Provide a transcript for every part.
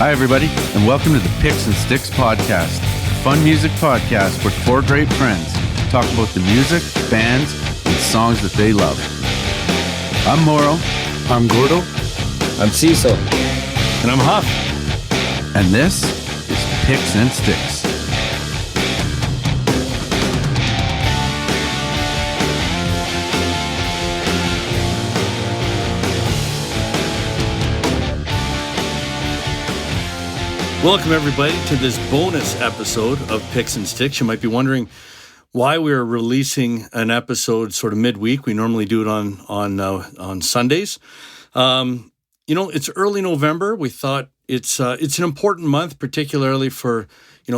Hi, everybody, and welcome to the Picks and Sticks podcast, a fun music podcast where four great friends talk about the music, bands, and songs that they love. I'm Moro. I'm Gordo. I'm Cecil. And I'm Huff. And this is Picks and Sticks. Welcome, everybody, to this bonus episode of Picks and Sticks. You might be wondering why we're releasing an episode sort of midweek. We normally do it on Sundays. It's early November. We thought it's an important month, particularly for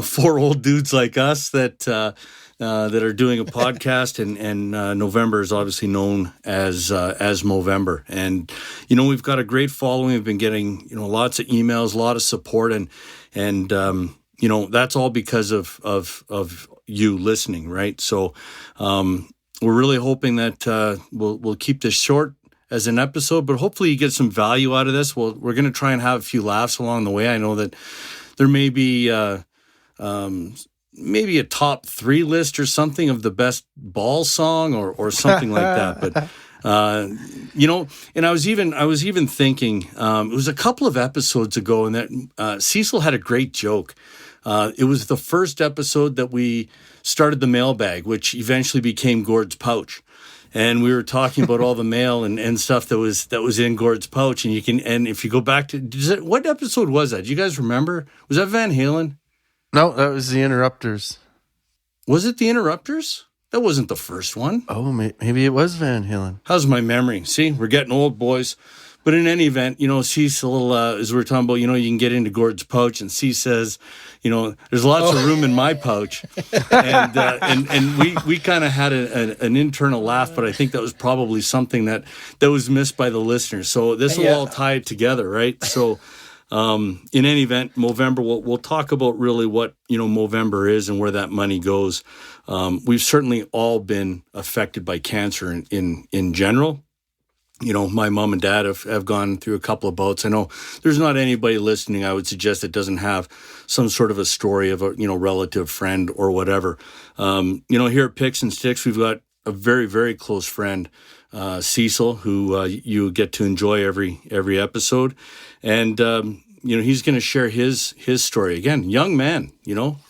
four old dudes like us that are doing a podcast, and November is obviously known as Movember. And we've got a great following. We've been getting lots of emails, a lot of support, and that's all because of you listening, right? So we're really hoping that we'll keep this short as an episode, but hopefully you get some value out of this. We're going to try and have a few laughs along the way. I know that there may be maybe a top 3 list or something of the best ball song or something like that. But and I was even thinking it was a couple of episodes ago, and that Cecil had a great joke. It was the first episode that we started the mailbag, which eventually became Gord's Pouch. And we were talking about all the mail and stuff that was in Gord's pouch. And if you go back to what episode was that? Do you guys remember? Was that Van Halen? No, that was the Interrupters. Was it the Interrupters? That wasn't the first one. Oh, maybe it was Van Halen. How's my memory? See, we're getting old, boys. But in any event, Cecil, as we were talking about, you can get into Gord's pouch, and C says, there's lots of room in my pouch. And we kind of had an internal laugh, but I think that was probably something that was missed by the listeners. So this will all tie it together, right? So in any event, Movember, we'll talk about really what, Movember is and where that money goes. We've certainly all been affected by cancer in general. My mom and dad have gone through a couple of bouts. I know there's not anybody listening, I would suggest, that doesn't have some sort of a story of a, relative, friend, or whatever. Here at Picks and Sticks, we've got a very, very close friend, Cecil, who you get to enjoy every episode. And, he's going to share his story. Again, young man,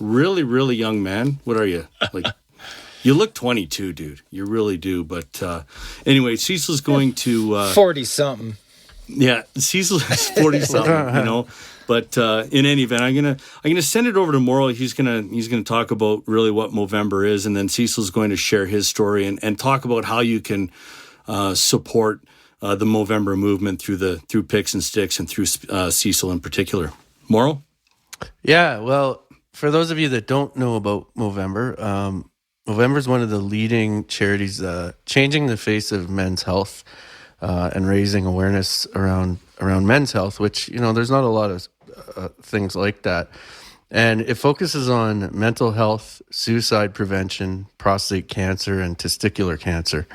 really, really young man. What are you, like? You look 22, dude. You really do. But anyway, Cecil's going to 40-something. Yeah, Cecil is 40-something. But in any event, I'm gonna send it over to Morrow. He's gonna talk about really what Movember is, and then Cecil's going to share his story and talk about how you can support the Movember movement through Picks and Sticks and through Cecil in particular. Morrow? Yeah. Well, for those of you that don't know about Movember. Movember is one of the leading charities changing the face of men's health and raising awareness around men's health, which, there's not a lot of things like that. And it focuses on mental health, suicide prevention, prostate cancer, and testicular cancer,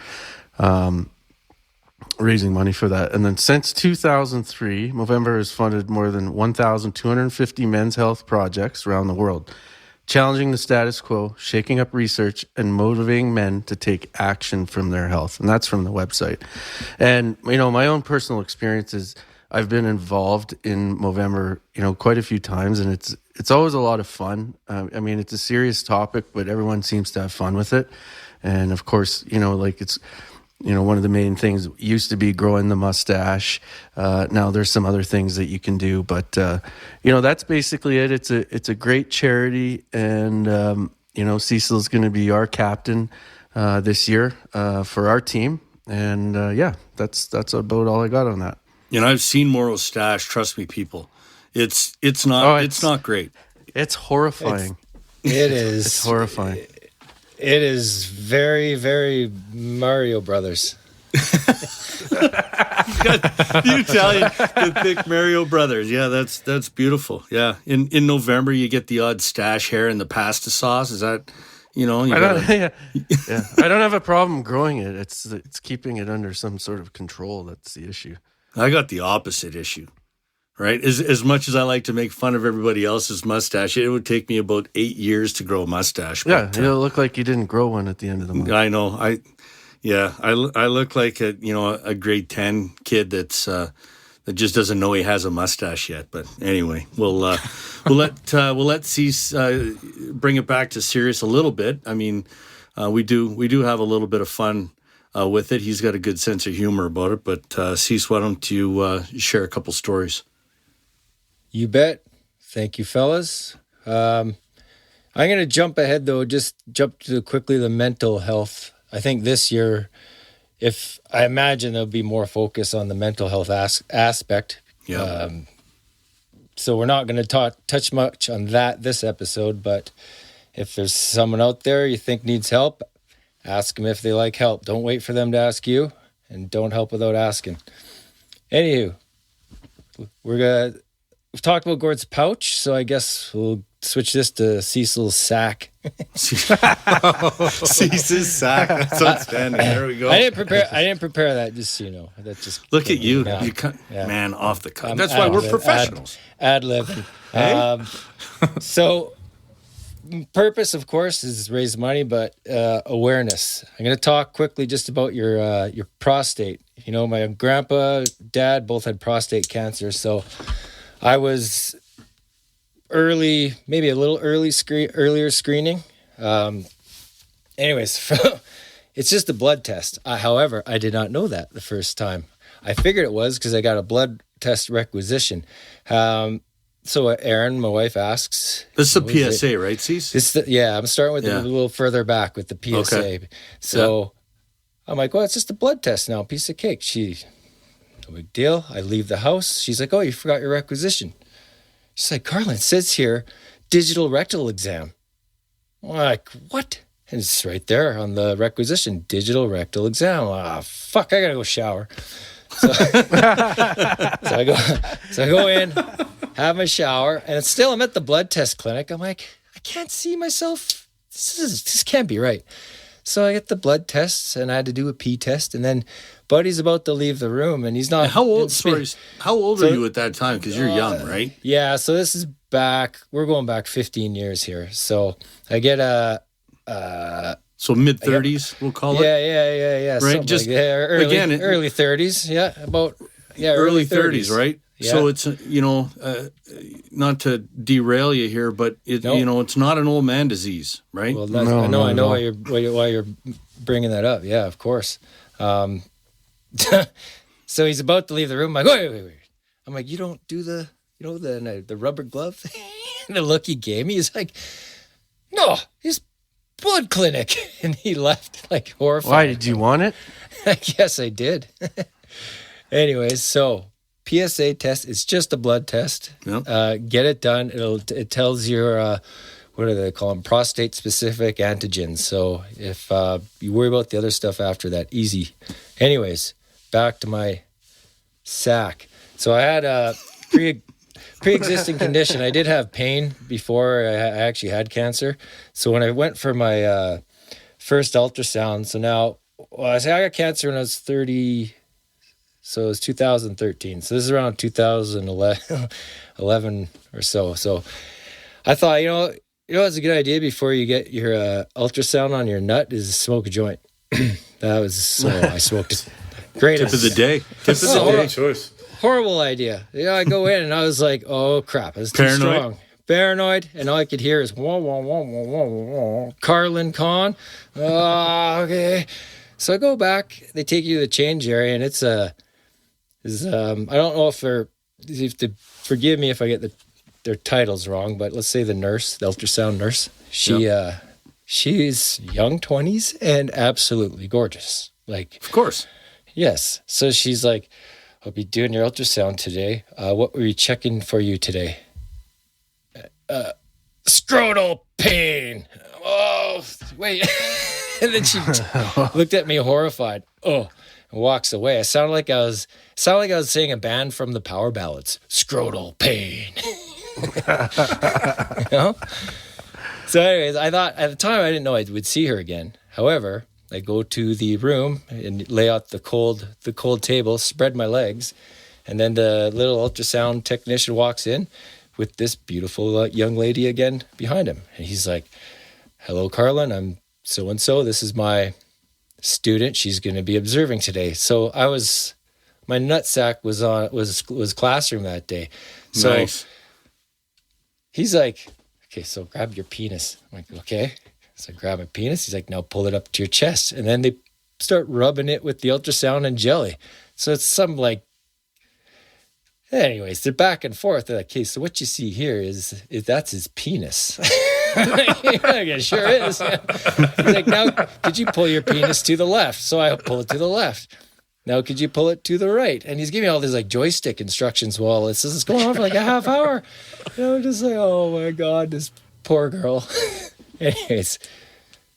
raising money for that. And then since 2003, Movember has funded more than 1,250 men's health projects around the world, challenging the status quo, shaking up research, and motivating men to take action from their health. And that's from the website. And, my own personal experience is I've been involved in Movember, quite a few times, and it's always a lot of fun. It's a serious topic, but everyone seems to have fun with it. And of course, it's one of the main things used to be growing the mustache. Now there's some other things that you can do, but that's basically it. It's a great charity, and Cecil's going to be our captain this year for our team, and that's about all I got on that. I've seen Morrow's stash. Trust me, people, it's not great. It's horrifying. It is. It's horrifying. It is very, very Mario Brothers. You Italian, the thick Mario Brothers. Yeah, that's beautiful. Yeah, in November you get the odd stash hair and the pasta sauce. Is that I don't have a problem growing it. It's keeping it under some sort of control. That's the issue. I got the opposite issue. right? As much as I like to make fun of everybody else's mustache, it would take me about 8 years to grow a mustache. Yeah, But, you look like you didn't grow one at the end of the month. I know. I look like a grade 10 kid that just doesn't know he has a mustache yet. But anyway, we'll let Cecil bring it back to serious a little bit. I mean, we do have a little bit of fun with it. He's got a good sense of humor about it. But Cecil, why don't you share a couple stories? You bet. Thank you, fellas. I'm going to jump ahead, though, just jump to quickly the mental health. I think this year, if I imagine there'll be more focus on the mental health aspect. Yeah. So we're not going to touch much on that this episode, but if there's someone out there you think needs help, ask them if they like help. Don't wait for them to ask you, and don't help without asking. Anywho, we've talked about Gord's pouch, so I guess we'll switch this to Cecil's sack. Cecil's sack. That's outstanding. There we go. I didn't prepare that, just so you know. That just Look at you. Yeah. You man off the cuff. I'm That's why we're ad-lib- professionals. Ad-libbing. Hey? So, purpose, of course, is raise money, but awareness. I'm going to talk quickly just about your prostate. You know, my grandpa, dad both had prostate cancer, so I was early, maybe a little earlier screening. Anyways, it's just a blood test. However, I did not know that the first time. I figured it was because I got a blood test requisition. So Erin, my wife, asks. This is the PSA, right, Cecil? I'm starting with a little further back with the PSA. Okay. So I'm like, well, it's just a blood test now, piece of cake. No big deal. I leave the house. She's like, oh, you forgot your requisition. She's like, Carlin, it says here, digital rectal exam. I'm like, what? And it's right there on the requisition, digital rectal exam. Ah, fuck, I gotta go shower. So, I go in, have my shower, and I'm at the blood test clinic. I'm like, I can't see myself. This can't be right. So I get the blood tests, and I had to do a pee test, and then Buddy's about to leave the room, and he's not. How old are you at that time? Because you're young, right? Yeah, so this is we're going back 15 years here. So I get so mid 30s, we'll call it. Yeah. Right, just like early 30s. Yeah, early 30s, right? Yeah. So it's not to derail you here, but it's not an old man disease, right? Well, I know why you're bringing that up. Yeah, of course. So he's about to leave the room. I'm like, wait. I'm like, you don't do the rubber glove thing? The look he gave me is like, no, he's blood clinic. And he left like horrified. Why, did you want it? Yes, I did. Anyways, so PSA test, it's just a blood test. Yep. Get it done. It tells your what do they call them? Prostate specific antigens. So if you worry about the other stuff after that, easy. Anyways, back to my sack. So I had a pre-existing condition. I did have pain before I actually had cancer. So when I went for my first ultrasound, so now I got cancer when I was 30. So it was 2013. So this is around 2011 or so. So I thought, it's a good idea before you get your ultrasound on your nut is smoke a joint. I smoked it. Great. Tip of the day. Choice. Horrible idea. Yeah, I go in and I was like, oh crap, it's too strong. Paranoid, and all I could hear is wah, wah, wah, wah, wah, wah. Carlin Con. Okay. So I go back, they take you to the change area, and it's I don't know if you have to forgive me if I get their titles wrong, but let's say the ultrasound nurse. She's young 20s and absolutely gorgeous. Like, of course. Yes. So she's like, I'll be doing your ultrasound today. What were you checking for you today? Scrotal pain. Oh, wait. And then she looked at me horrified. Oh, and walks away. I sounded like I was saying a band from the Power Ballads. Scrotal pain. So anyways, I thought at the time I didn't know I would see her again. However, I go to the room and lay out the cold table, spread my legs, And then the little ultrasound technician walks in with this beautiful young lady again behind him. And he's like, "Hello, Carlin. I'm so-and-so. This is my student. She's going to be observing today." So my nutsack was classroom that day. So Nice. he's like, "Okay, so grab your penis." I'm like, "Okay." So I grab my penis. He's like, "Now pull it up to your chest." And then they start rubbing it with the ultrasound and jelly. So it's some like, anyways, they're back and forth. They're like, "Okay, so what you see here is that's his penis." It sure is. He's like, "Now, could you pull your penis to the left?" So I pull it to the left. "Now, could you pull it to the right?" And he's giving me all these like joystick instructions while this is going on for like a half hour. I'm just like, oh my God, this poor girl. Anyways,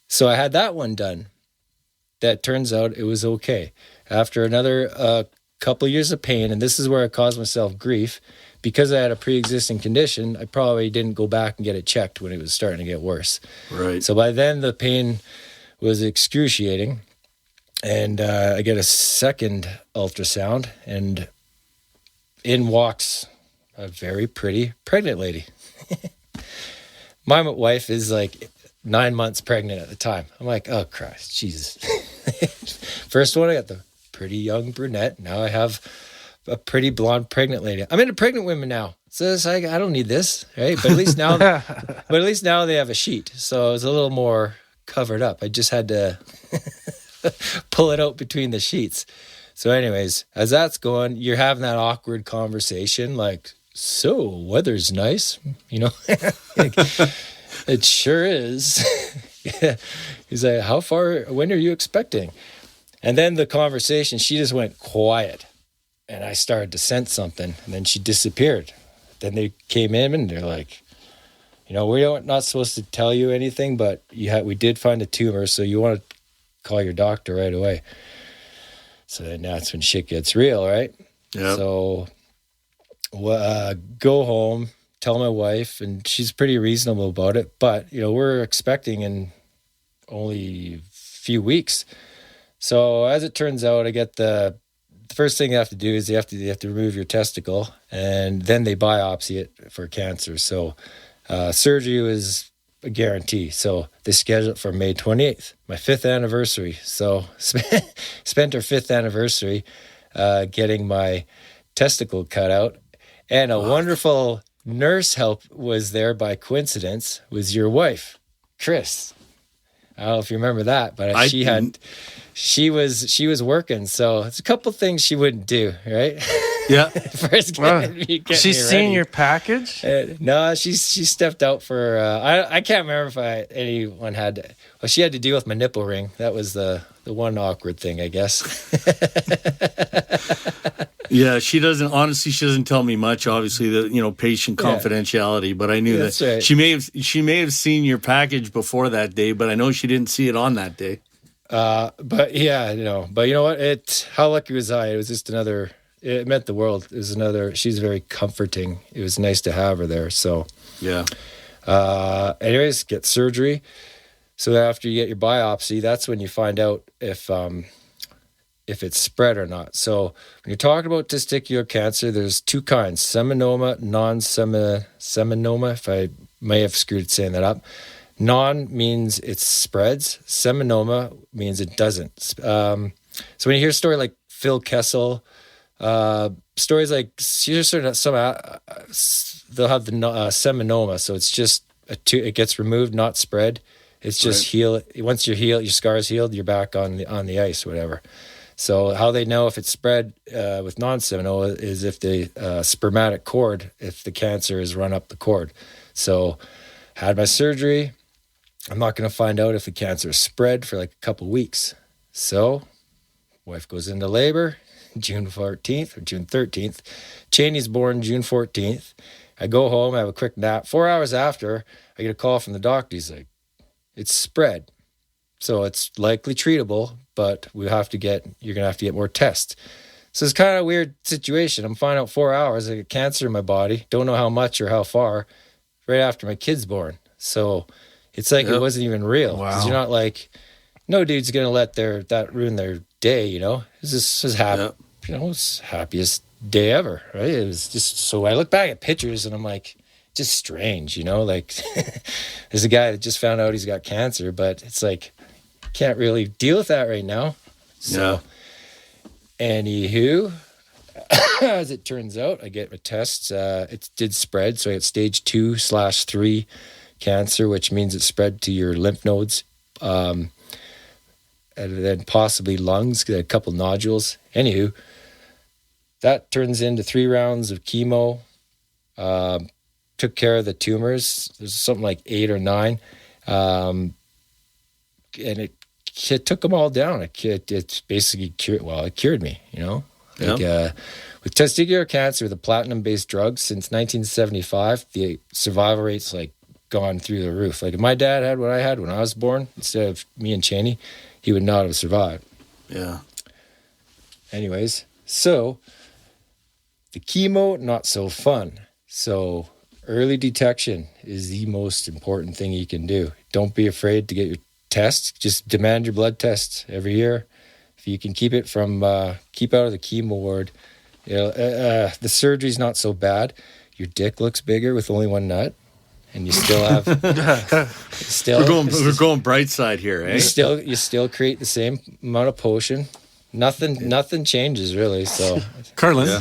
so I had that one done. That turns out it was okay. After another couple of years of pain, and this is where I caused myself grief, because I had a pre-existing condition, I probably didn't go back and get it checked when it was starting to get worse. Right. So by then the pain was excruciating, and I get a second ultrasound, and in walks a very pretty pregnant lady. My wife is like 9 months pregnant at the time. I'm like, oh Christ, Jesus. First one, I got the pretty young brunette. Now I have a pretty blonde pregnant lady. I'm into pregnant women now. So it's like, I don't need this, right? But at least now they have a sheet. So it's a little more covered up. I just had to pull it out between the sheets. So anyways, as that's going, you're having that awkward conversation like, "So weather's nice, you know?" Like, it sure is. Yeah. He's like, when are you expecting? And then the conversation, she just went quiet. And I started to sense something. And then she disappeared. Then they came in and they're like, "We're not supposed to tell you anything, but we did find a tumor, so you want to call your doctor right away." So then that's when shit gets real, right? Yeah. So go home, tell my wife, and she's pretty reasonable about it. But, we're expecting in only a few weeks. So as it turns out, I get the first thing you have to do is you have to remove your testicle, and then they biopsy it for cancer. So surgery was a guarantee. So they scheduled it for May 28th, my 5th anniversary. So spent our 5th anniversary getting my testicle cut out, and a wonderful nurse help was there by coincidence, was your wife, Chris. I don't know if you remember that, but she was working. So it's a couple things she wouldn't do, right? Yeah. First, she's seen your package? No, she stepped out for. I can't remember if anyone had. Well, she had to deal with my nipple ring. That was the one awkward thing, I guess. Yeah, she doesn't tell me much. Obviously, the patient confidentiality. But I knew that right. she may have seen your package before that day, but I know she didn't see it on that day. But yeah, but you know what? How lucky was I? It was just another. It meant the world. It was another. She's very comforting. It was nice to have her there. So yeah. Anyways, get surgery. So after you get your biopsy, that's when you find out if it's spread or not. So when you're talking about testicular cancer, there's two kinds: seminoma, non-seminoma. If I may have screwed saying that up. Non means it spreads. Seminoma means it doesn't. So when you hear a story like Phil Kessel, stories like they'll have the seminoma. So it's just it gets removed, not spread. It's just heal. Once you're healed, your scar's healed, you're back on the ice, whatever. So how they know if it's spread with non-seminoma is if the spermatic cord, if the cancer is run up the cord. So had my surgery. I'm not going to find out if the cancer is spread for like a couple weeks. So wife goes into labor June 14th or June 13th. Cheney's born June 14th. I go home, I have a quick nap. 4 hours after, I get a call from the doctor. He's like, "It's spread. So it's likely treatable, but you're going to have to get more tests." So it's kind of a weird situation. I'm finding out 4 hours. I get cancer in my body. Don't know how much or how far. Right after my kid's born. So it's like it wasn't even real. Wow. You're not like, no dude's going to let that ruin their day, It's just as happy. It's happiest day ever, right? It was just, so I look back at pictures and I'm like, just strange, you know, like there's a guy that just found out he's got cancer, but it's like, can't really deal with that right now. So, anywho, as it turns out, I get a test. It did spread. So I got stage 2/3 cancer, which means it spread to your lymph nodes, and then possibly lungs, a couple nodules. Anywho, that turns into 3 rounds of chemo. Took care of the tumors. There's something like 8 or 9. And it took them all down. It basically it cured me, you know? Like, with testicular cancer, the platinum-based drugs, since 1975, the survival rate's like gone through the roof. Like if my dad had what I had when I was born, instead of me and Cheney, he would not have survived. Yeah. Anyways, so the chemo, not so fun. So early detection is the most important thing you can do. Don't be afraid to get your tests. Just demand your blood tests every year. If you can keep it from, keep out of the chemo ward, you know, the surgery's not so bad. Your dick looks bigger with only one nut, and you still have. We're going bright side here, eh? You still create the same amount of potion. Nothing changes really. So, Carlin,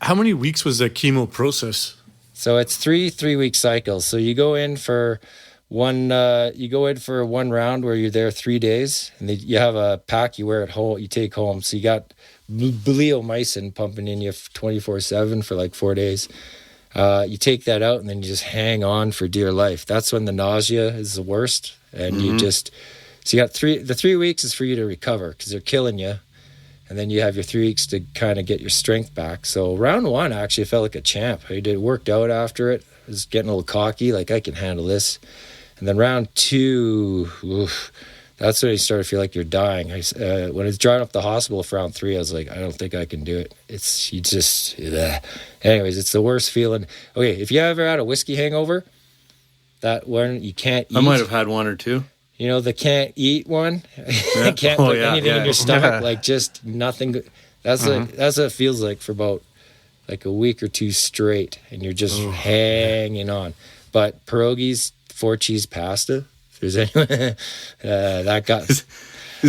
how many weeks was the chemo process? So it's 3-week cycles. So you go in for one round where you're there 3 days, and you have a pack you wear at home, you take home. So you got bleomycin pumping in you 24/7 for like 4 days. You take that out, and then you just hang on for dear life. That's when the nausea is the worst, and you got the 3 weeks is for you to recover because they're killing you, and then you have your 3 weeks to kind of get your strength back. So round 1, I actually felt like a champ. Worked out after it. I was getting a little cocky, like I can handle this. And then round 2, that's when you start to feel like you're dying. When it's driving up the hospital for round 3, I was like, I don't think I can do it. Anyways, it's the worst feeling. Okay, if you ever had a whiskey hangover, that one you can't eat. I might have had one or two. You know, the can't eat one. You can't put anything in your stomach, like just nothing. That's what it feels like for about like a week or 2 straight, and you're just hanging on. But pierogies, 4-cheese pasta. If there's anyone that got is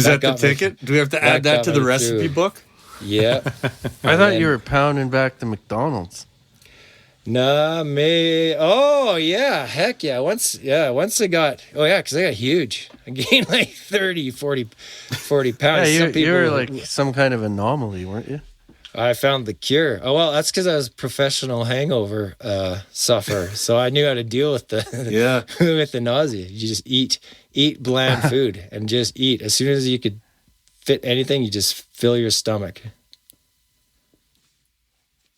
that the ticket? Do we have to add that to the recipe book? Yeah. I thought you were pounding back the McDonald's. Nah, me. Oh yeah, heck yeah. Once I got. Oh yeah, because I got huge. I gained like 30, 40 pounds. Yeah, you were like some kind of anomaly, weren't you? I found the cure. Oh well, that's because I was a professional hangover sufferer, so I knew how to deal with with the nausea. You just eat bland food and just eat. As soon as you could fit anything, you just fill your stomach.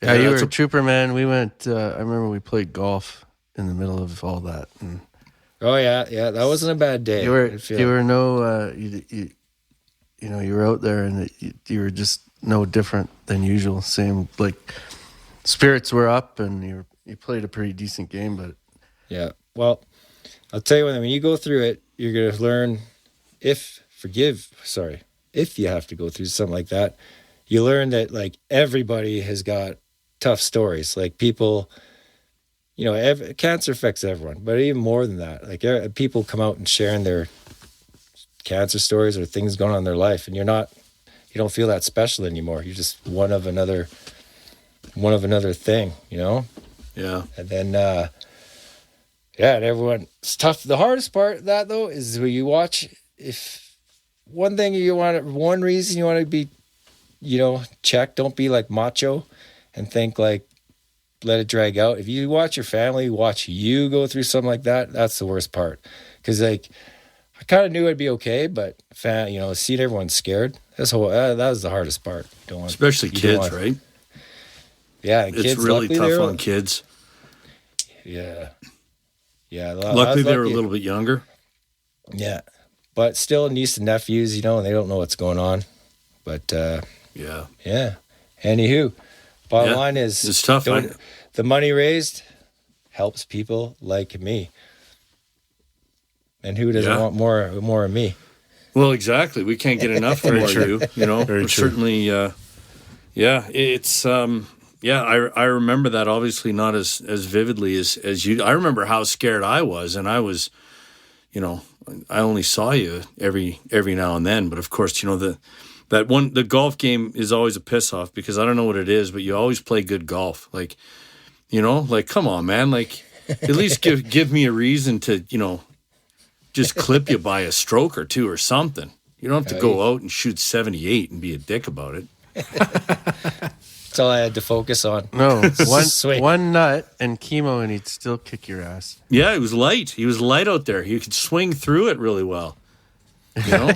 Yeah, you were a trooper, man. We went. I remember we played golf in the middle of all that. And oh yeah, that wasn't a bad day. You were out there, and you were just no different than usual. Same, like spirits were up, and you played a pretty decent game. But yeah, well, I'll tell you when you go through it, you're gonna learn if you have to go through something like that, you learn that like everybody has got tough stories. Like people, cancer affects everyone, but even more than that, like people come out and sharing their cancer stories or things going on in their life, and you don't feel that special anymore. You're just one of another thing, Yeah. And then, and everyone, it's tough. The hardest part of that though is when you watch, if one reason you want to be, check, don't be like macho and think like, let it drag out. If you watch your family, watch you go through something like that, that's the worst part. Cause like, I kind of knew I'd be okay, but seeing everyone scared, that was the hardest part. Especially kids, right? Yeah. It's kids, really tough on kids. Yeah. Yeah. Luckily they were a little bit younger. Yeah. But still niece and nephews, and they don't know what's going on. But, yeah. Anywho, bottom line is it's tough. The money raised helps people like me. And who doesn't want more of me? Well, exactly. We can't get enough of you. We're true. certainly, Yeah, it's I remember that, obviously not as vividly as you. I remember how scared I was, and I was, I only saw you every now and then. But of course, the golf game is always a piss off, because I don't know what it is, but you always play good golf. Like, come on, man, like at least give me a reason to, just clip you by a stroke or two or something. You don't have to go out and shoot 78 and be a dick about it. That's all I had to focus on. No, one nut and chemo, and he'd still kick your ass. Yeah, he was light. He was light out there. He could swing through it really well. Yeah.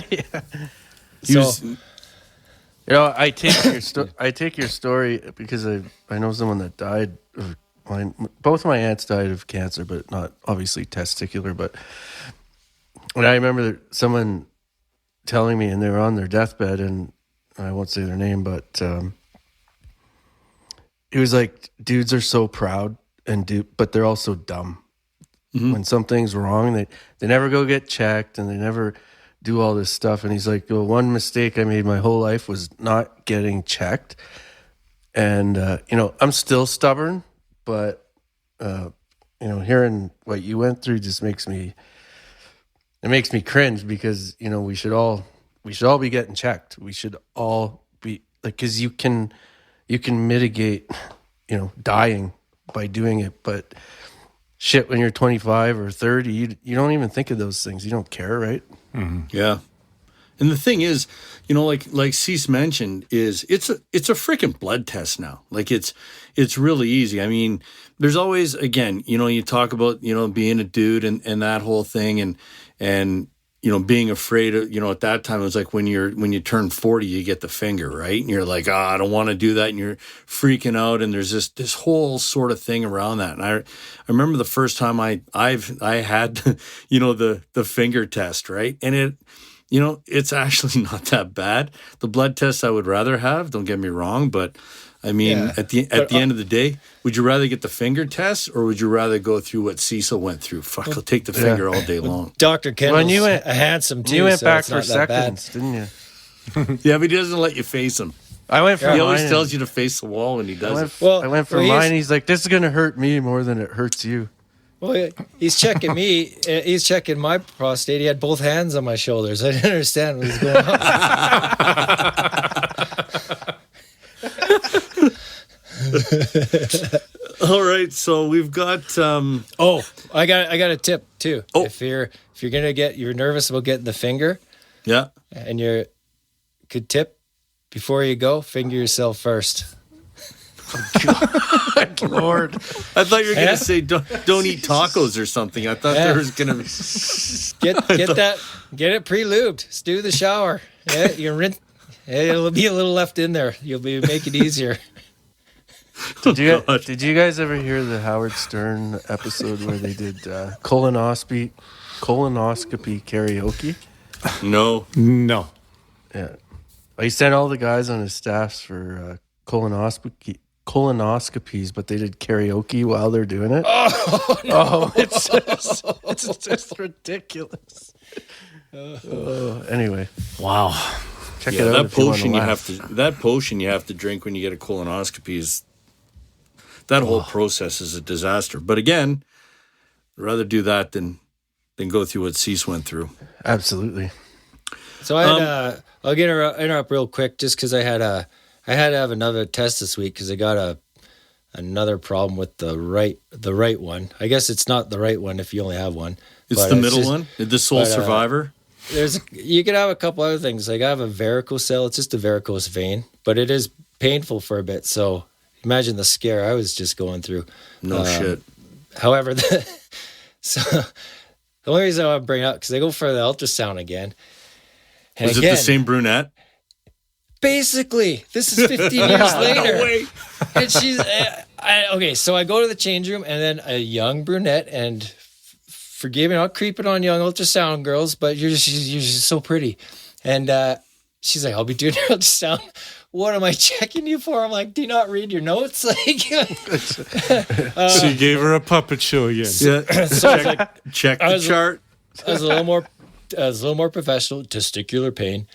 I take your story because I know someone that died of both my aunts died of cancer, but not obviously testicular. But when I remember someone telling me, and they were on their deathbed, and I won't say their name, but he was like, dudes are so proud but they're also dumb. Mm-hmm. When something's wrong, they never go get checked, and they never do all this stuff. And he's like, well, one mistake I made my whole life was not getting checked. And, I'm still stubborn, but, hearing what you went through just makes me cringe, because, we should all be getting checked. We should all be like, cause you can mitigate, dying by doing it. But shit, when you're 25 or 30, you don't even think of those things. You don't care, right? Mm-hmm. Yeah. And the thing is, like Cecil mentioned, is it's a freaking blood test now. Like it's really easy. I mean, there's always, again, you talk about, being a dude and that whole thing, and being afraid of, at that time, it was like when you turn 40, you get the finger, right? And you're like, I don't want to do that. And you're freaking out. And there's this whole sort of thing around that. And I remember the first time I had, the finger test, right? And it's actually not that bad. The blood test I would rather have, don't get me wrong, but I mean, at the end of the day, would you rather get the finger test, or would you rather go through what Cecil went through? Fuck, I'll take the finger all day long. Dr. Kendall's a handsome too. You went so back for seconds, didn't you? Yeah, but he doesn't let you face him. I went for He mine. always tells you to face the wall when he does it. I went for mine. He's like, this is going to hurt me more than it hurts you. Well, he's checking me. He's checking my prostate. He had both hands on my shoulders. I didn't understand what was going on. All right, so we've got. I got a tip too. Oh. If you're you're nervous about getting the finger. Yeah. And good tip, before you go, finger yourself first. Lord, I thought you were gonna say don't eat tacos or something. I thought there was gonna be get it pre-lubed. Just do the shower. Yeah, you rinse. It'll be a little left in there. Make it easier. Did you guys ever hear the Howard Stern episode where they did colonoscopy karaoke? No. Yeah, he sent all the guys on his staffs for colonoscopies, but they did karaoke while they're doing it. Oh, no. Oh, it's just ridiculous. Anyway, wow. Check it out. That potion you have to drink when you get a colonoscopy that whole process is a disaster. But again, I'd rather do that than go through what Cecil went through. Absolutely. So I'll interrupt real quick, just because I had to have another test this week, because I got another problem with the right one. I guess it's not the right one if you only have one. It's the middle one, the sole survivor. You could have a couple other things. Like I have a varicocele. It's just a varicose vein, but it is painful for a bit. So imagine the scare I was just going through. No shit. However, so the only reason I want to bring it up, because I go for the ultrasound again. And was it the same brunette? Basically, this is 15 years later. No way. And she's okay. So I go to the change room, and then a young brunette, and forgive me, not creeping on young ultrasound girls, but you're just so pretty. And she's like, I'll be doing your ultrasound. What am I checking you for? I'm like, do you not read your notes? Like, so you gave her a puppet show again. Yeah. So check the chart. I was a little more professional. Testicular pain.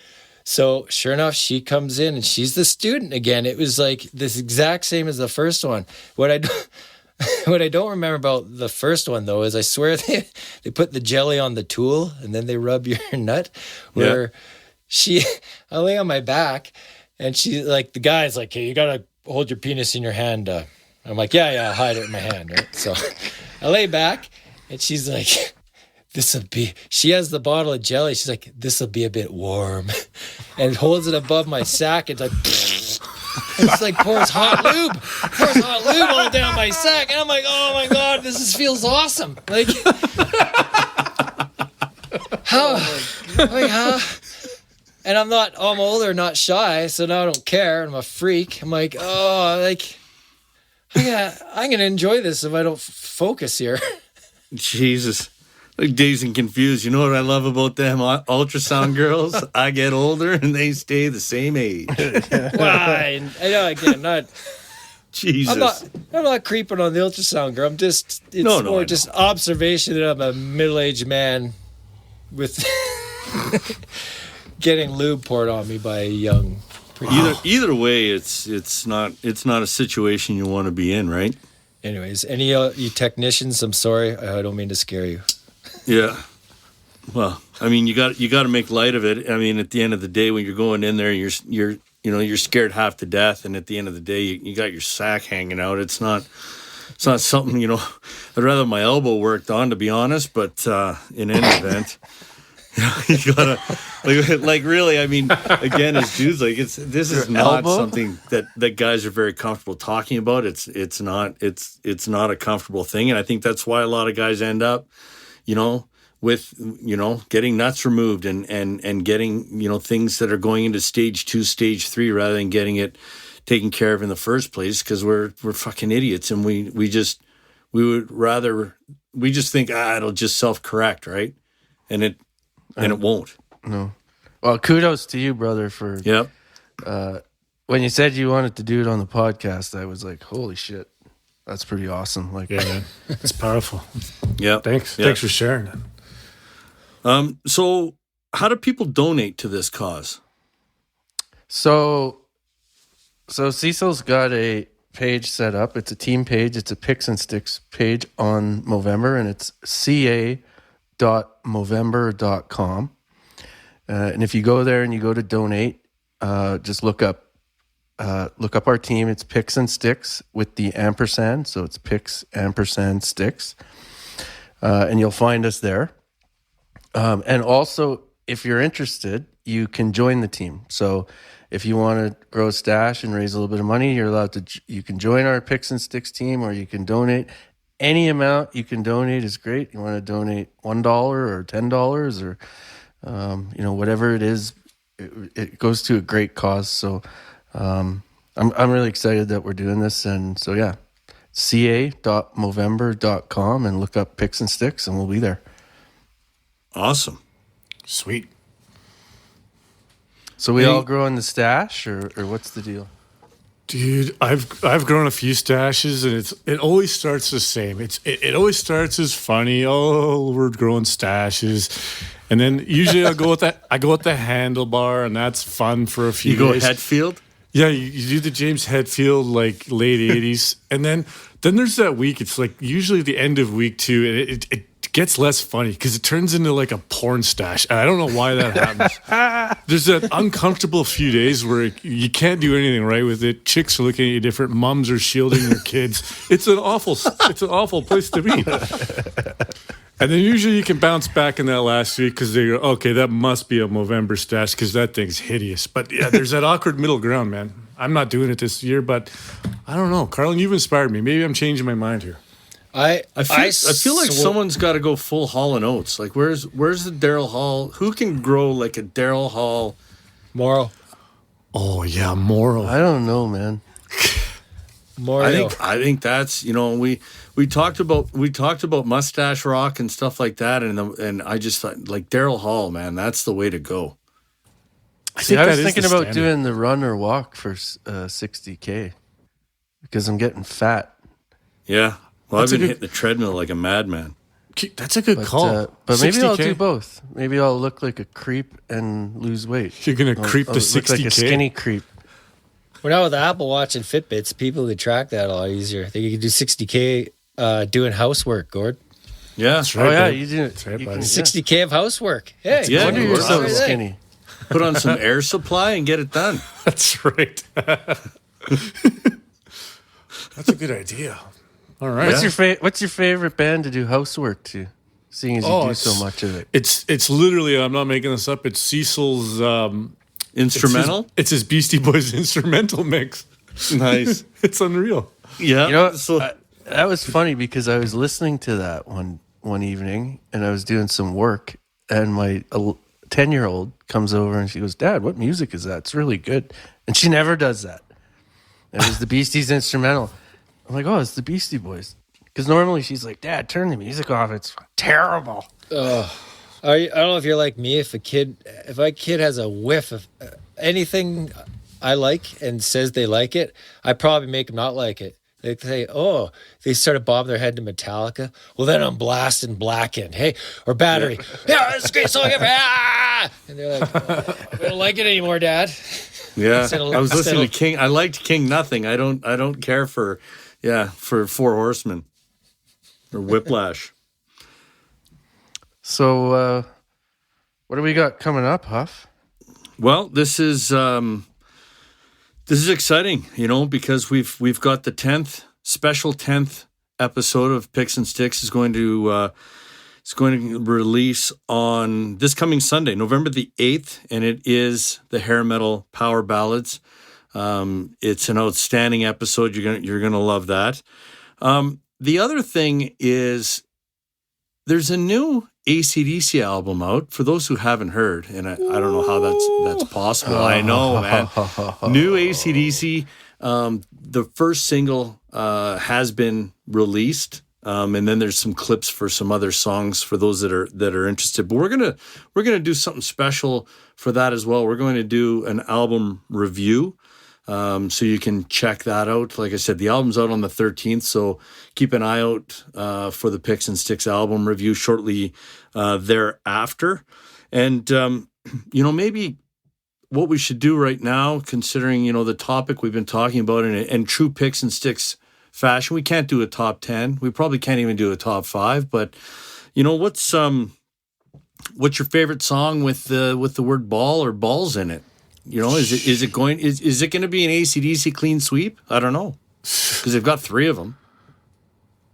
So sure enough, she comes in and she's the student again. It was like this exact same as the first one. What I don't remember about the first one though is I swear they put the jelly on the tool and then they rub your nut. Where I lay on my back and she like the guy's like, hey, you gotta hold your penis in your hand. I'm like, yeah, hide it in my hand, right? So I lay back and she's like, she has the bottle of jelly. She's like, this'll be a bit warm, and holds it above my sack. It's like, it's like pours hot lube all down my sack. And I'm like, oh my God, feels awesome. Like, how? And I'm older, not shy. So now I don't care. I'm a freak. I'm like, I'm going to enjoy this if I don't focus here. Jesus. Like dazed and confused. You know what I love about them ultrasound girls? I get older and they stay the same age. Why? I know, again, not... Jesus. I'm not creeping on the ultrasound girl. I'm just... It's more just observation that I'm a middle-aged man with... getting lube poured on me by a young... Either way, it's not a situation you want to be in, right? Anyways, any you technicians, I'm sorry. I don't mean to scare you. Yeah. Well, I mean, you got to make light of it. I mean, at the end of the day, when you're going in there, you're scared half to death, and at the end of the day, you got your sack hanging out. It's not something, I'd rather my elbow worked on, to be honest. But in any event, you gotta like really. I mean, again, as dudes, like this is not something that guys are very comfortable talking about. It's not a comfortable thing, and I think that's why a lot of guys end up, with getting nuts removed and getting things that are going into stage 2, stage 3, rather than getting it taken care of in the first place, because we're fucking idiots, and we just think it'll just self-correct, right? And it won't. No. Well, kudos to you, brother, for when you said you wanted to do it on the podcast, I was like, holy shit, that's pretty awesome. Like, yeah, man. It's powerful. Yeah. Thanks for sharing that. So how do people donate to this cause? So Cecil's got a page set up. It's a team page. It's a Picks and Sticks page on Movember, and it's ca.movember.com. And if you go there and you go to donate, just look up our team. It's Picks and Sticks with the ampersand. So it's Picks & Sticks. And you'll find us there. And also, if you're interested, you can join the team. So if you want to grow a stash and raise a little bit of money, you can join our Picks and Sticks team, or you can donate. Any amount you can donate is great. You want to donate $1 or $10 or, whatever it is, it goes to a great cause. So I'm really excited that we're doing this. And so, yeah, ca.movember.com and look up Picks and Sticks and we'll be there. Awesome. Sweet. So we all grow in the stash, or what's the deal? Dude, I've grown a few stashes, and it always starts the same. It always starts as funny. Oh, we're growing stashes, and then usually I go with the handlebar, and that's fun for a few days. You go Hetfield? Yeah, you do the James Hetfield, like late 80s, and then there's that week. It's like usually the end of week 2, and it gets less funny because it turns into like a porn stash. And I don't know why that happens. There's that uncomfortable few days where you can't do anything right with it. Chicks are looking at you different. Moms are shielding their kids. It's an awful place to be. And then usually you can bounce back in that last week because they go, okay, that must be a Movember stash because that thing's hideous. But yeah, there's that awkward middle ground, man. I'm not doing it this year, but I don't know. Carlin, you've inspired me. Maybe I'm changing my mind here. I feel like someone's got to go full Hall and Oates. Like, where's the Daryl Hall? Who can grow like a Daryl Hall? Morrow. Oh yeah, Morrow. I don't know, man. Morrow. I think that's we talked about Mustache Rock and stuff like that, and I just thought like Daryl Hall, man, that's the way to go. I was thinking about doing the run or walk for 60K because I'm getting fat. Yeah. Well, I've been hitting the treadmill like a madman. That's a good call. But maybe I'll 60K? do both. Maybe I'll look like a creep and lose weight. You're gonna creep I'll to look like a 60K. skinny creep. Well, now with Apple Watch and Fitbits, people can track that a lot easier. They can do 60K doing housework, Gord. Yeah. That's right. Oh yeah, bud. you do. That's right, You buddy. can, 60K of housework. Hey, Yeah, no wonder you're Gord. so Right. skinny. Put on some air supply and get it done. That's right. That's a good idea. All right. What's your favorite band to do housework to? Seeing as you do so much of it. It's literally, I'm not making this up. It's Cecil's Instrumental? It's his Beastie Boys instrumental mix. Nice. It's unreal. Yeah. You know, So, that was funny because I was listening to that one evening and I was doing some work and my 10-year-old comes over and she goes, "Dad, what music is that? It's really good." And she never does that. It was the Beasties instrumental. I'm like, "Oh, it's the Beastie Boys." Because normally she's like, "Dad, turn the music off. It's terrible." I don't know if you're like me. If a kid has a whiff of anything I like and says they like it, I probably make them not like it. They say, "Oh," they started bobbing their head to Metallica. Well, then I'm blasting Blackened, hey, or Battery. Yeah, it's a great song ever. Ah! And they're like, "Oh, I don't like it anymore, Dad." yeah. Instead of- I was listening to instead King. I liked King Nothing. I don't care for Four Horsemen or Whiplash. So, what do we got coming up, Huff? Well, this is exciting, because we've got the 10th episode of Picks and Sticks is going to release on this coming Sunday, November the 8th, and it is the hair metal power ballads. It's an outstanding episode. You're gonna love that. The other thing is there's a new AC/DC album out for those who haven't heard, and I don't know how that's possible. I know, man. New AC/DC. The first single has been released, and then there's some clips for some other songs for those that are interested. But we're gonna do something special for that as well. We're going to do an album review. So you can check that out. Like I said, the album's out on the 13th, so keep an eye out for the Picks and Sticks album review shortly thereafter. And, maybe what we should do right now, considering, the topic we've been talking about in true Picks and Sticks fashion, we can't do a top 10. We probably can't even do a top 5, but, what's your favorite song with the word ball or balls in it? Is it going to be an AC/DC clean sweep? I don't know, because they've got 3 of them,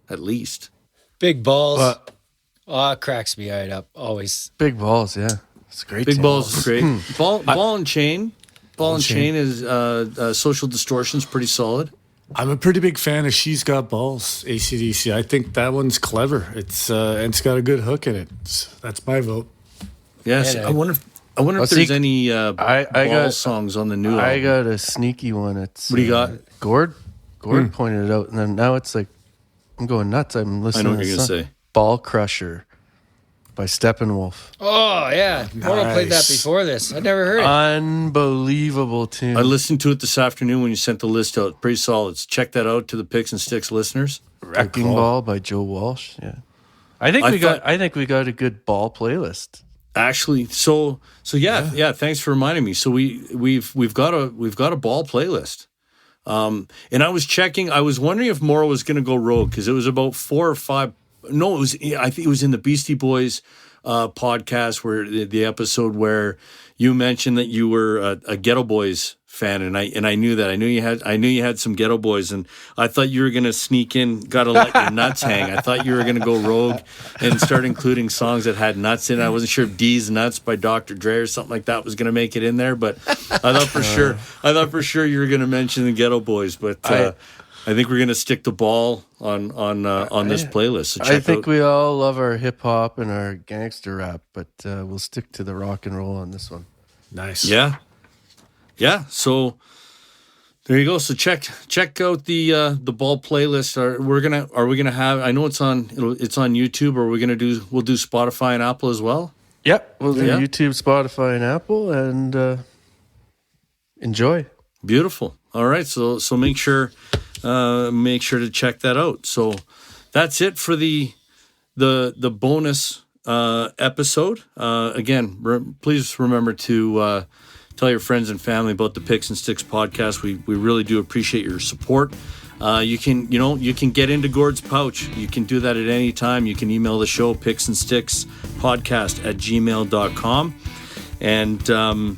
at least. Big balls. It cracks me right up always. Big balls, yeah. It's great. Big balls is great. Ball and chain. Ball and chain is Social Distortion's pretty solid. I'm a pretty big fan of She's Got Balls, AC/DC. I think that one's clever. It's got a good hook in it. That's my vote. Yes, And I wonder if there's any ball songs on the new album. I got a sneaky one. It's What do you got? Gord pointed it out, and then now it's like I'm going nuts. I'm I listening know to what you're this going to song, say. Ball Crusher by Steppenwolf. Oh yeah, Moro played that before this. I never heard it. Unbelievable tune. I listened to it this afternoon when you sent the list out. Pretty solid. Check that out to the Picks and Sticks listeners. Wrecking Ball by Joe Walsh. Yeah, I think we got a good ball playlist. Actually, so yeah. Thanks for reminding me. So we've got a ball playlist. And I was checking. I was wondering if Moro was going to go rogue because it was about 4 or 5. No, I think it was in the Beastie Boys podcast where the episode where you mentioned that you were a Ghetto Boys fan, and I knew that. I knew you had some Ghetto Boys, and I thought you were gonna sneak in. Gotta let your nuts hang. I thought you were gonna go rogue and start including songs that had nuts in it. I wasn't sure if D's Nuts by Dr. Dre or something like that was gonna make it in there, but I thought for sure you were gonna mention the Ghetto Boys. But I think we're gonna stick to ball on this playlist. So I think we all love our hip hop and our gangster rap, but we'll stick to the rock and roll on this one. Nice. Yeah. So there you go. So check out the ball playlist. Are we gonna have? I know it's on YouTube. Or we'll do Spotify and Apple as well. Yep, we'll do YouTube, Spotify, and Apple, and enjoy. Beautiful. All right. So make sure to check that out. So that's it for the the bonus episode. Again, please remember to tell your friends and family about the Picks and Sticks podcast. We really do appreciate your support. You can get into Gord's pouch. You can do that at any time. You can email the show, picksandstickspodcast@gmail.com. And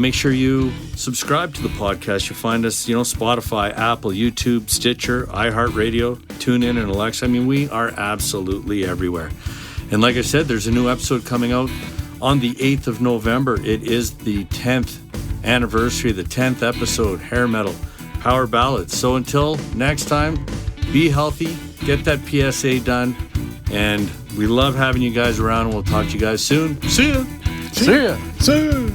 make sure you subscribe to the podcast. You'll find us, Spotify, Apple, YouTube, Stitcher, iHeartRadio, TuneIn, and Alexa. I mean, we are absolutely everywhere. And like I said, there's a new episode coming out on the 8th of November. It is the 10th anniversary, the 10th episode, Hair Metal, Power Ballads. So until next time, be healthy, get that PSA done, and we love having you guys around. We'll talk to you guys soon. See ya! See ya. See ya.